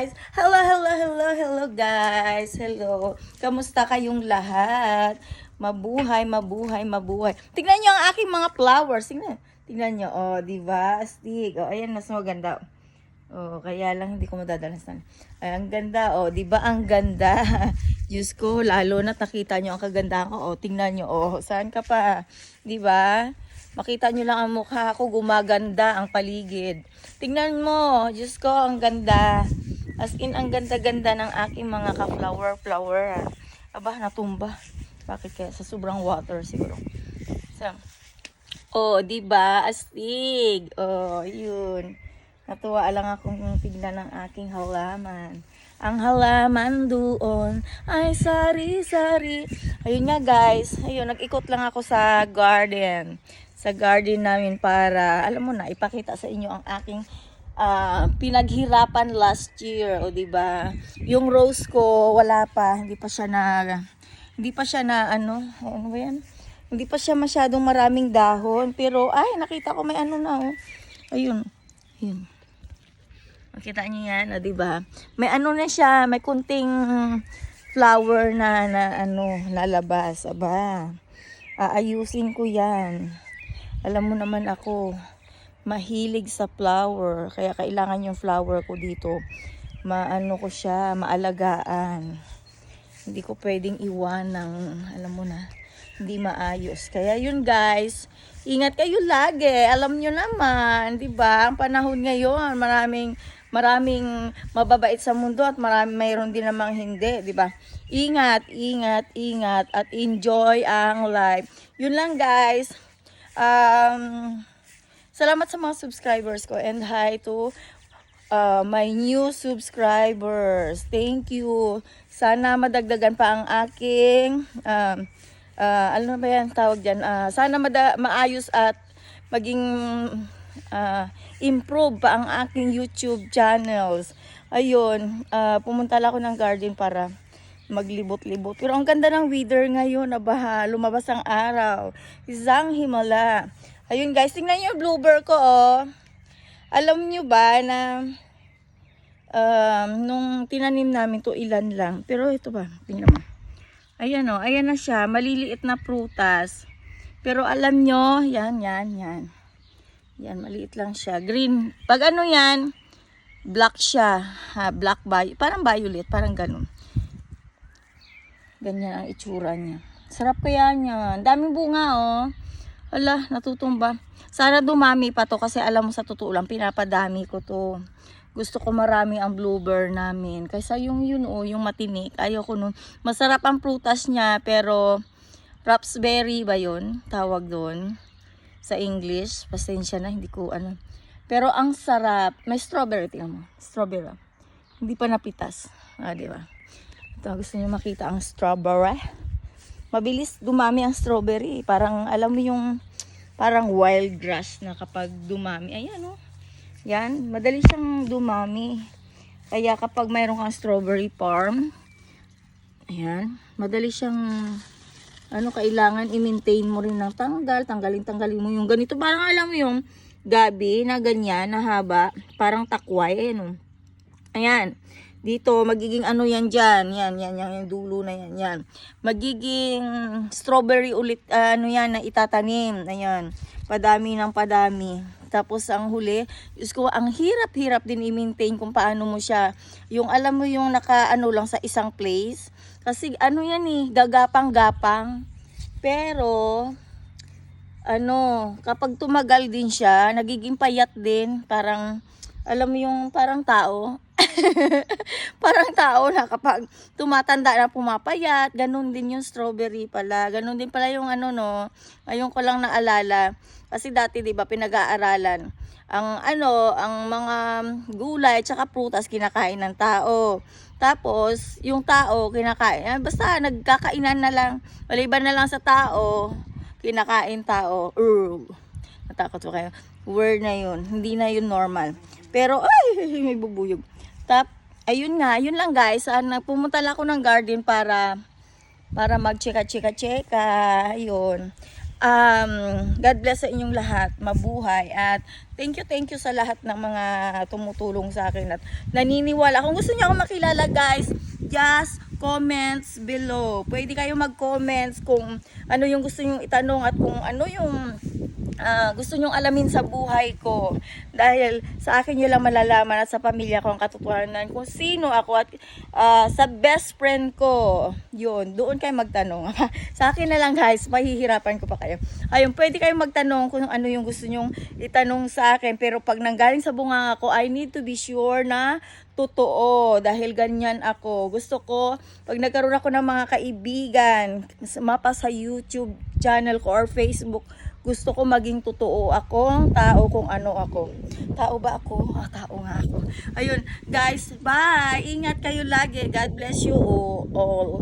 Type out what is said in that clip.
Hello, hello, hello, hello guys. Hello. Kamusta kayong lahat? Mabuhay, mabuhay, mabuhay. Tingnan niyo ang aking mga flowers. Tingnan niyo. Oh, di ba? Astig. Oh, ayan, mas maganda. Oh, kaya lang hindi ko madadalasan. Ay, ang ganda. Oh, di ba ang ganda? Diyos ko, lalo na nakita niyo ang kagandahan ko. Oh, tingnan niyo. Oh, saan ka pa? Di ba? Makita niyo lang ang mukha ko, gumaganda ang paligid. Tingnan mo, Diyos ko, ang ganda. As in, ang ganda-ganda ng aking mga ka-flower. Aba, natumba. Bakit kaya? Sa sobrang water siguro. So, oh, di ba? Astig. Oh, yun. Natuwa lang akong tignan ng aking halaman. Ang halaman doon ay sari-sari. Ayun nga guys. Ayun, nag-ikot lang ako sa garden. Sa garden namin para, alam mo na, ipakita sa inyo ang aking pinaghirapan last year, o di ba? Yung rose ko wala pa, hindi pa siya na ano ba yan? Hindi pa siya masyadong maraming dahon, pero ay nakita ko may ano na oh. Ayun. Ayun. Makita niyo yan, o di ba? May ano na siya, may kunting flower na ano lalabas, aba. Aayusin ko yan. Alam mo naman ako, mahilig sa flower, kaya kailangan yung flower ko dito maano ko siya, maalagaan. Hindi ko pwedeng iwan ng, alam mo na, hindi maayos. Kaya yun guys, ingat kayo lagi. Alam nyo naman, di ba? Ang panahon ngayon, maraming mababait sa mundo at mayroon din namang hindi, di ba? Ingat, ingat, ingat at enjoy ang life. Yun lang guys. Salamat sa mga subscribers ko and hi to my new subscribers. Thank you. Sana madagdagan pa ang aking ano ba yan tawag dyan? Sana maayos at maging improve pa ang aking YouTube channels. Ayun, pumunta lang ako ng garden para maglibot-libot. Pero ang ganda ng weather ngayon, abaha, lumabas ang araw. Isang himala. Ayun guys, tingnan niyo yung bluebird ko oh. Alam niyo ba na nung tinanim namin to ilan lang. Pero ito ba, tingnan mo. Ayan oh, ayan na siya, maliliit na prutas. Pero alam niyo, yan. Yan, maliit lang siya. Green. Pag ano yan, black siya. Black parang violet, parang ganun. Ganyan ang itsura niya. Sarap kaya niya. Daming bunga oh. Ala, natutumba. Sana dumami pa to kasi alam mo sa totoo lang, pinapadami ko to. Gusto ko marami ang bluebird namin. Kaysa yung yun oh, yung matinik. Ayoko nun. Masarap ang prutas niya pero raspberry ba yun? Tawag doon. Sa English. Pasensya na, hindi ko ano. Pero ang sarap. May strawberry. Tingnan mo. Strawberry. Hindi pa napitas. Diba? Ito, gusto niyo makita ang strawberry. Mabilis dumami ang strawberry. Parang, alam mo yung, parang wild grass na kapag dumami. Ayan o. Yan. Madali siyang dumami. Kaya kapag mayroon kang strawberry farm, ayan. Madali siyang, kailangan i-maintain mo rin ng tanggalin mo yung ganito. Parang alam mo yung gabi na ganyan, na haba. Parang takway. Ayan o. Ayan. Dito, magiging ano yan dyan. Yan, yung dulo na yan. Magiging strawberry ulit, yan, na itatanim. Ayan, padami ng padami. Tapos, ang huli, Diyos ko, ang hirap-hirap din i-maintain kung paano mo siya. Yung, alam mo yung lang sa isang place. Kasi, yan gagapang-gapang. Pero, kapag tumagal din siya, nagiging payat din. Parang, alam mo yung parang tao. Parang tao na kapag tumatanda na pumapayat, ganun din yung strawberry pala. Ganun din pala yung ngayon ko lang naalala. Kasi dati 'di ba pinag-aaralan ang mga gulay at saka prutas kinakain ng tao. Tapos yung tao kinakain, basta nagkakainan na lang. Maliban na lang sa tao, kinakain tao. Natakot ba kayo? Word na yun. Hindi na yun normal. Pero ay, may bubuyog. Ayun nga, yun lang guys. Pumunta lang ako ng garden para mag-cheka-cheka-cheka. Ayun. God bless sa inyong lahat, mabuhay, at thank you sa lahat ng mga tumutulong sa akin at naniniwala. Kung gusto niyo ako makilala guys, just comments below. Pwede kayo mag-comments kung ano yung gusto niyo itanong at kung ano yung gusto nyong alamin sa buhay ko, dahil sa akin nyo lang malalaman at sa pamilya ko ang katotohanan kung sino ako, at sa best friend ko, yun, doon kayo magtanong. Sa akin na lang guys, mahihirapan ko pa kayo. Ayun, pwede kayong magtanong kung ano yung gusto nyong itanong sa akin, pero pag nanggaling sa bunganga ko, I need to be sure na totoo, dahil ganyan ako. Gusto ko, pag nagkaroon ako ng mga kaibigan, mapa sa YouTube channel ko or Facebook, gusto ko maging totoo akong tao kung ano ako. Tao ba ako? Tao nga ako. Ayun, guys, bye! Ingat kayo lagi. God bless you all.